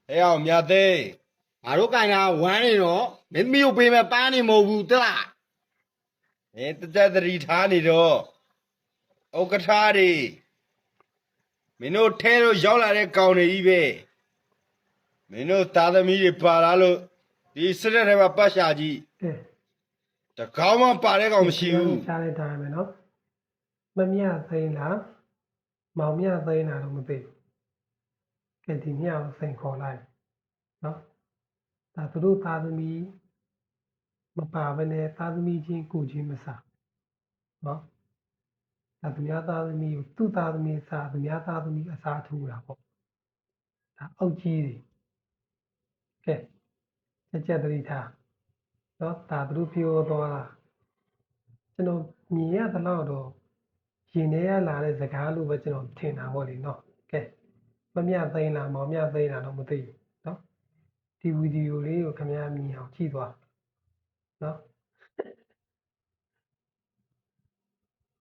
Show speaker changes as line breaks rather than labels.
哎呀，面对，俺都干啥玩的咯？没有被面搬的毛不得啦。哎，在这里查的着，我个查的，没弄抬着摇来的高的一呗，没弄打的米的扒拉了，第四天才把扒下去，这刚嘛扒的刚不修。
ကြားလိုက်တာမယ်နော်မမြသိန်းလားမောင်မြသိန်းလားတော့မသိဘူးကဲဒီမြကိုစိန်ခေါ်လိုက်နော်ဒါသူတို့သားသမီးမပါဘဲနဲ့သားသမီးချင်းကိုချင်းမစားနော်ဒါသူများသားသမီးကိုသူ့သားသမီးစားသူများသားသမီးအစားထိုးတာပေါ့ဒါအုတ်ကြီးတွေကဲကြက်တတိထားနော်ဒါသူတို့ပြောသွားတာကျွန်တော်မြင်ရသလောက်တော့ရင်ထဲကလာတဲ့စကားလို့ပဲကျွန်တော်ထင်တာပေါ့လေနော်ကဲမမြသိန်းလားမောင်မြသိန်းလားတော့မသိဘူးနော်ဒီဗီဒီယိုလေးကိုခင်ဗျားမြင်အောင်ကြည့်သွားနော်